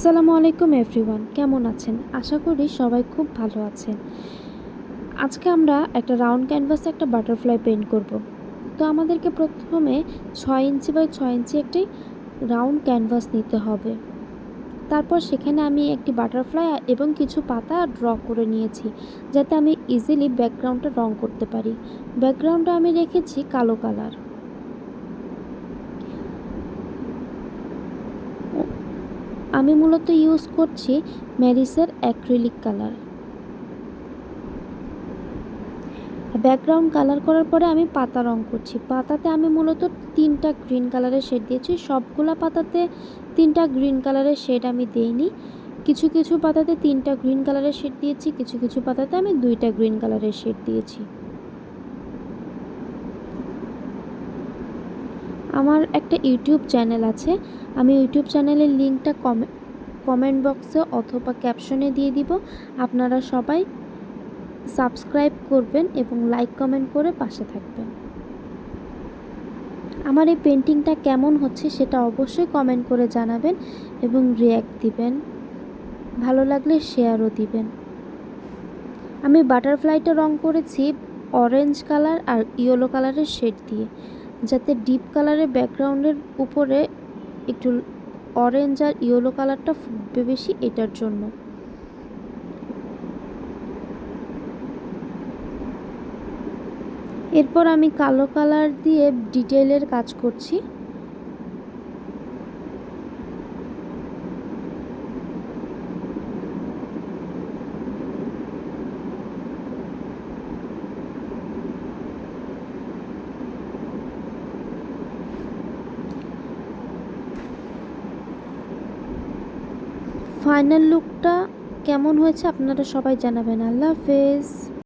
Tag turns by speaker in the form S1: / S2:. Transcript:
S1: আসসালামু আলাইকুম এভরিওয়ান, কেমন আছেন? আশা করি সবাই খুব ভালো আছেন। আজকে আমরা একটা রাউন্ড ক্যানভাসে একটা বাটারফ্লাই পেইন্ট করব। তো আমাদেরকে প্রথমে 6 ইঞ্চি বাই 6 ইঞ্চি একটি রাউন্ড ক্যানভাস নিতে হবে। তারপর সেখানে আমি একটি বাটারফ্লাই এবং কিছু পাতা ড্র করে নিয়েছি, যাতে আমি ইজিলি ব্যাকগ্রাউন্ডটা রং করতে পারি। ব্যাকগ্রাউন্ডটা আমি রেখেছি কালো কালার। আমি মূলত ইউজ করছি ম্যারিসের অ্যাক্রিলিক কালার। ব্যাকগ্রাউন্ড কালার করার পরে আমি পাতা রং করছি। পাতাতে আমি মূলত 3টা গ্রিন কালারের শেড দিয়েছি। সবগুলা পাতাতে 3টা গ্রিন কালারের শেড আমি দেইনি। কিছু কিছু পাতাতে 3টা গ্রিন কালারের শেড দিয়েছি, কিছু কিছু পাতাতে আমি 2টা গ্রিন কালারের শেড দিয়েছি। আমার একটা ইউটিউব চ্যানেল আছে, আমি ইউটিউব চ্যানেলের লিঙ্কটা কমেন্ট বক্সে অথবা ক্যাপশনে দিয়ে দিব। আপনারা সবাই সাবস্ক্রাইব করবেন এবং লাইক কমেন্ট করে পাশে থাকবেন। আমার এই পেন্টিংটা কেমন হচ্ছে সেটা অবশ্যই কমেন্ট করে জানাবেন এবং রিয়্যাক্ট দিবেন। ভালো লাগলে শেয়ারও দিবেন। আমি বাটারফ্লাইটা রং করেছি অরেঞ্জ কালার আর ইয়েলো কালারের শেড দিয়ে, যাতে ডিপ কালারের ব্যাকগ্রাউন্ডের উপরে একটু অরেঞ্জ আর ইয়েলো কালারটা ফুটবে বেশি, এটার জন্য। এরপর আমি কালো কালার দিয়ে ডিটেইলের কাজ করছি। ফাইনাল লুকটা কেমন হয়েছে আপনারা সবাই জানাবেন। আল্লাহ হাফেজ।